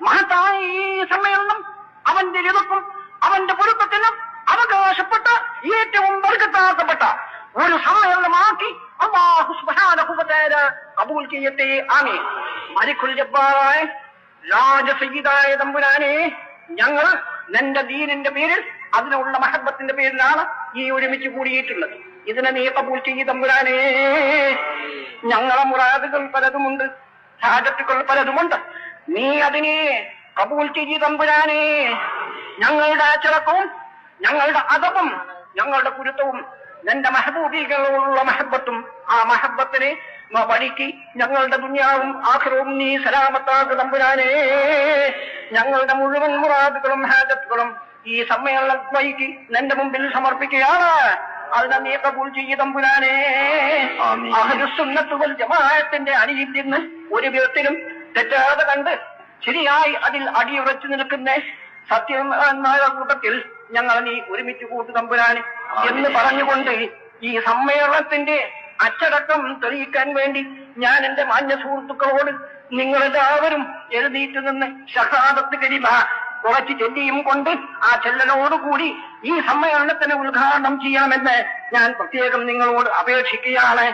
മഹത്തായ ഈ സമ്മേളനം അവന്റെ രിതുക്കും അവന്റെ പൊരുത്തത്തിനും അവകാശപ്പെട്ട ഏറ്റവും ബർക്കത്താക്കപ്പെട്ട ഒരു സമ്മേളനമാക്കി അല്ലാഹു സുബ്ഹാനഹു വ തആല കബൂൽ ചെയ്യട്ടെ. ആമീൻ. മലിക്കുൽ ജബ്ബാറായ രാജസയ്യിദായ തമ്പുരാനെ, ഞങ്ങൾ നിന്റെ ദീനിന്റെ പേരിൽ അതിനുള്ള മഹബത്തിന്റെ പേരിലാണ് ഈ ഒരുമിച്ച് കൂടിയിട്ടുള്ളത്. ഇതിനെ നീ കബൂൽ ചെയ്യ തമ്പുരാനെ. ഞങ്ങളെ മുറാദുകൾ പലതുമുണ്ട്, ഹാജത്തുകൾ പലതുമുണ്ട്. നീ അതിനെ കബൂൽ ചെയ്യ തമ്പുരാനെ. ഞങ്ങളുടെ അച്ചടക്കവും ഞങ്ങളുടെ അദബും ഞങ്ങളുടെ കുരുത്തവും നിന്റെ മെഹബൂബികളുള്ള മഹബത്തും ആ മഹബത്തിനെ വഴിക്ക് ഞങ്ങളുടെ ദുനിയാവും ആഖിറവും നീ സലാമത്താക്ക് തമ്പുരാനെ. ഞങ്ങളുടെ മുഴുവൻ മുറാദുകളും ഹാജത്തുകളും ഈ സമ്മേളനം വഴിക്ക് നിന്റെ മുമ്പിൽ സമർപ്പിക്കുകയാണ്. അതിനെ നീ കബൂൽ ചെയ്യ തമ്പുരാനെ. അഹ്ലുസുന്നത്ത് വൽ ജമാഅത്തിന്റെ അണിയിൽ നിന്ന് ഒരു വിധത്തിലും തെറ്റാതെ കണ്ട് ശരിയായി അതിൽ അടിയുറച്ചു നിൽക്കുന്ന സത്യമായ കൂട്ടത്തിൽ ഞങ്ങൾ നീ ഒരുമിച്ച് കൂട്ടു തമ്പുരാനെ എന്ന് പറഞ്ഞുകൊണ്ട് ഈ സമ്മേളനത്തിന്റെ അച്ചടക്കം തെളിയിക്കാൻ വേണ്ടി ഞാൻ എന്റെ മാന്യ സുഹൃത്തുക്കളോട് നിങ്ങളെല്ലാവരും എഴുന്നേറ്റ് നിന്ന് ഷഹാദത്ത് കലിമ കുറച്ച് ചെല്ലിയും കൊണ്ട് ആ ചെല്ലലോടുകൂടി ഈ സമ്മേളനത്തിന് ഉദ്ഘാടനം ചെയ്യാമെന്ന് ഞാൻ പ്രത്യേകം നിങ്ങളോട് അപേക്ഷിക്കുകയാണ്.